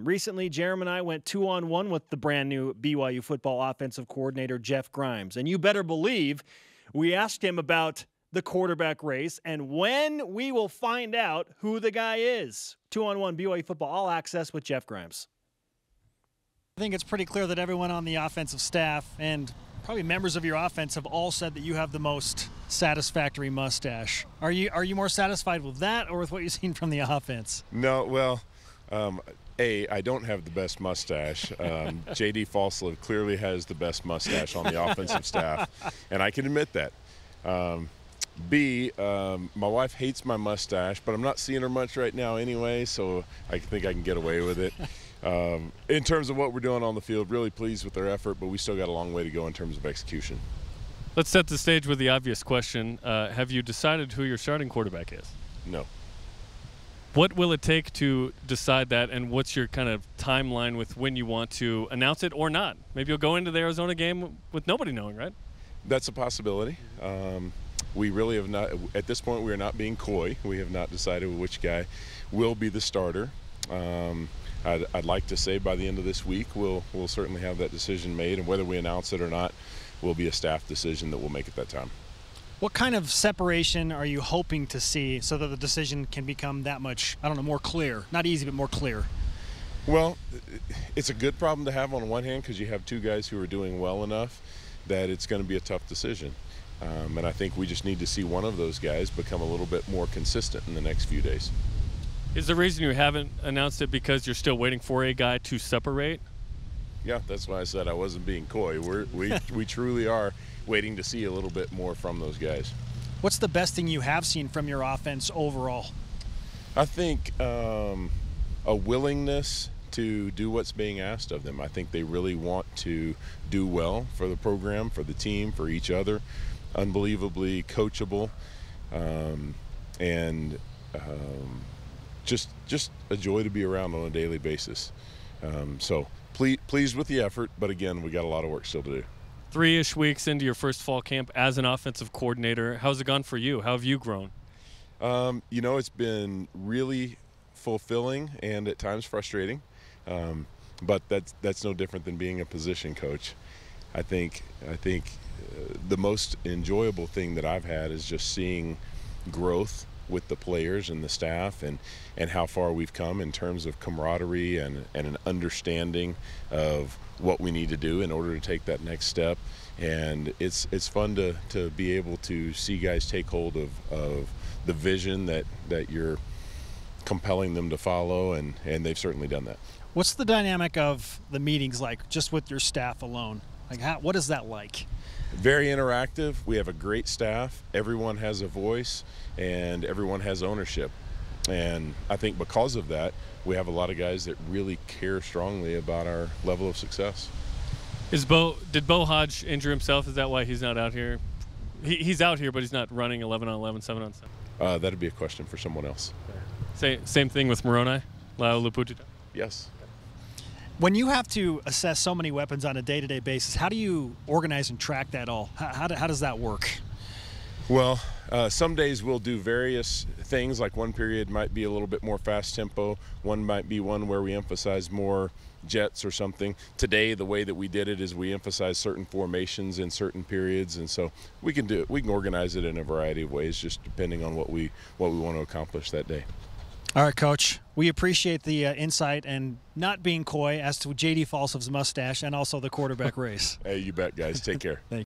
Recently, Jarom and I went 2-on-1 with the brand new BYU football offensive coordinator, Jeff Grimes. And you better believe we asked him about the quarterback race and when we will find out who the guy is. 2-on-1 BYU football all access with Jeff Grimes. I think it's pretty clear that everyone on the offensive staff and probably members of your offense have all said that you have the most satisfactory mustache. Are you more satisfied with that or with what you've seen from the offense? No, well, I don't have the best mustache. J.D. Falslev clearly has the best mustache on the offensive staff, and I can admit that. B, my wife hates my mustache, but I'm not seeing her much right now anyway, so I think I can get away with it. In terms of what we're doing on the field, really pleased with their effort, but we still got a long way to go in terms of execution. Let's set the stage with the obvious question. Have you decided who your starting quarterback is? No. What will it take to decide that, and what's your kind of timeline with when you want to announce it or not? Maybe you'll go into the Arizona game with nobody knowing, right? That's a possibility. We really have not, at this point, we are not being coy. We have not decided which guy will be the starter. I'd like to say by the end of this week we'll certainly have that decision made, and whether we announce it or not will be a staff decision that we'll make at that time. What kind of separation are you hoping to see so that the decision can become that much, I don't know, more clear? Not easy, but more clear. Well, it's a good problem to have on one hand because you have two guys who are doing well enough that it's going to be a tough decision. And I think we just need to see one of those guys become a little bit more consistent in the next few days. Is the reason you haven't announced it because you're still waiting for a guy to separate? Yeah, that's why I said I wasn't being coy. We truly are waiting to see a little bit more from those guys. What's the best thing you have seen from your offense overall? I think a willingness to do what's being asked of them. I think they really want to do well for the program, for the team, for each other. Unbelievably coachable, and just a joy to be around on a daily basis. So pleased with the effort, but again, we got a lot of work still to do. 3-ish weeks into your first fall camp as an offensive coordinator, how's it gone for you? How have you grown? You know, it's been really fulfilling and at times frustrating, but that's no different than being a position coach. I think the most enjoyable thing that I've had is just seeing growth with the players and the staff, and how far we've come in terms of camaraderie and an understanding of what we need to do in order to take that next step. And it's fun to be able to see guys take hold of the vision that you're compelling them to follow, and they've certainly done that. What's the dynamic of the meetings like just with your staff alone? Like what is that like? Very interactive. We have a great staff. Everyone has a voice and everyone has ownership. And I think because of that, we have a lot of guys that really care strongly about our level of success. Did Bo Hodge injure himself? Is that why he's not out here? He's out here, but he's not running 11-on-11, 7-on-7. That'd be a question for someone else. Same thing with Moroni, Lau Lupututa? Yes. When you have to assess so many weapons on a day-to-day basis, how do you organize and track that all? How does that work? Well, some days we'll do various things, like one period might be a little bit more fast tempo, one might be one where we emphasize more jets or something. Today, the way that we did it is we emphasize certain formations in certain periods, and so we can organize it in a variety of ways, just depending on what we want to accomplish that day. All right, Coach. We appreciate the insight and not being coy as to J.D. Falsev's mustache and also the quarterback race. Hey, you bet, guys. Take care. Thank you.